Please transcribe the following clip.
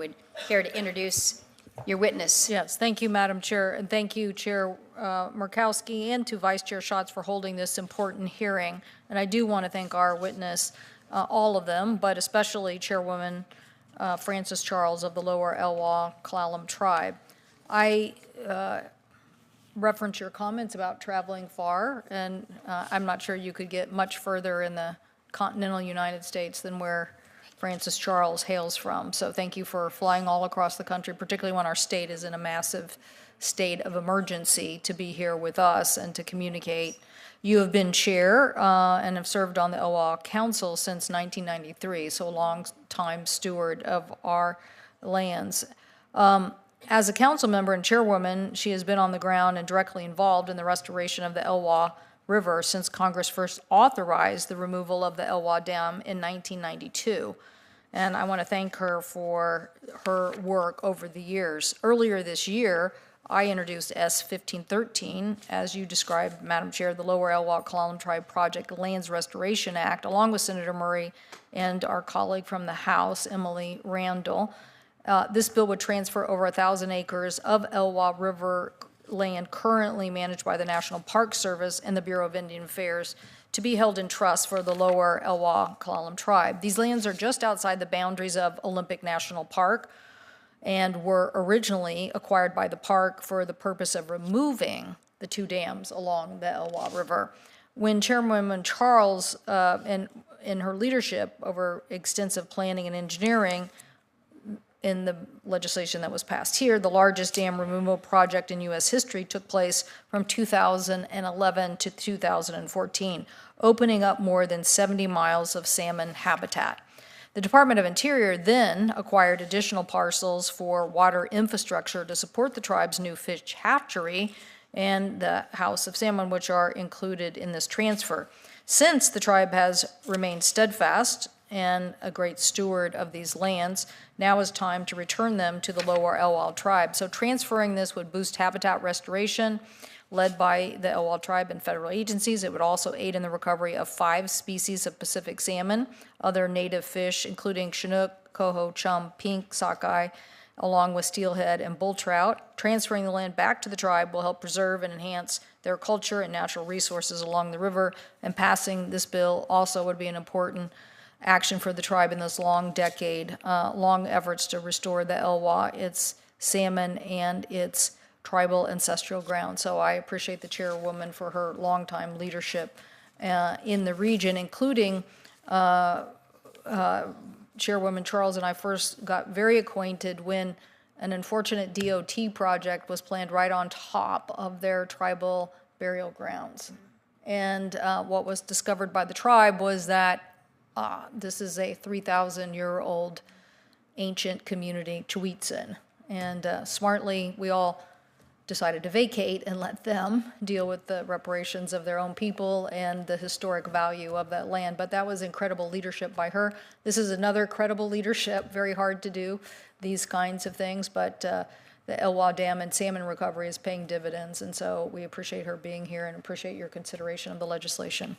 would care to introduce your witness. Yes, thank you, Madam Chair, and thank you, Chair Murkowski, and to Vice Chair Schatz for holding this important hearing. And I do want to thank our witness, all of them, but especially Chairwoman Frances Charles of the Lower Elwha Klallam tribe. I reference your comments about traveling far, and I'm not sure you could get much further in the continental United States than where Frances Charles hails from. So thank you for flying all across the country, particularly when our state is in a massive state of emergency, to be here with us and to communicate. You have been chair and have served on the Elwha Council since 1993, so a long time steward of our lands. As a council member and chairwoman, she has been on the ground and directly involved in the restoration of the Elwha River since Congress first authorized the removal of the Elwha Dam in 1992. And I want to thank her for her work over the years. Earlier this year, I introduced S 1513, as you described, Madam Chair, the Lower Elwha Klallam Tribe Project Lands Restoration Act, along with Senator Murray and our colleague from the House, Emily Randall. This bill would transfer over 1,000 acres of Elwha River land currently managed by the National Park Service and the Bureau of Indian Affairs to be held in trust for the Lower Elwha Klallam Tribe. These lands are just outside the boundaries of Olympic National Park and were originally acquired by the park for the purpose of removing the two dams along the Elwha River. When Chairwoman Charles, in her leadership over extensive planning and engineering, in the legislation that was passed here, the largest dam removal project in U.S. history took place from 2011 to 2014, opening up more than 70 miles of salmon habitat. The Department of Interior then acquired additional parcels for water infrastructure to support the tribe's new fish hatchery and the House of Salmon, which are included in this transfer. Since the tribe has remained steadfast and a great steward of these lands, now is time to return them to the Lower Elwha tribe. So transferring this would boost habitat restoration led by the Elwha tribe and federal agencies. It would also aid in the recovery of 5 species of Pacific salmon, other native fish, including Chinook, coho, chum, pink, sockeye, along with steelhead and bull trout. Transferring the land back to the tribe will help preserve and enhance their culture and natural resources along the river, and passing this bill also would be an important action for the tribe in this long efforts to restore the Elwha, its salmon, and its tribal ancestral ground. So I appreciate the chairwoman for her longtime leadership in the region, including Chairwoman Charles and I first got very acquainted when an unfortunate DOT project was planned right on top of their tribal burial grounds. And what was discovered by the tribe was that this is a 3,000-year-old ancient community, Chiwitsin. And smartly, we all decided to vacate and let them deal with the reparations of their own people and the historic value of that land. But that was incredible leadership by her. This is another credible leadership, very hard to do these kinds of things, but the Elwha Dam and salmon recovery is paying dividends, and so we appreciate her being here and appreciate your consideration of the legislation.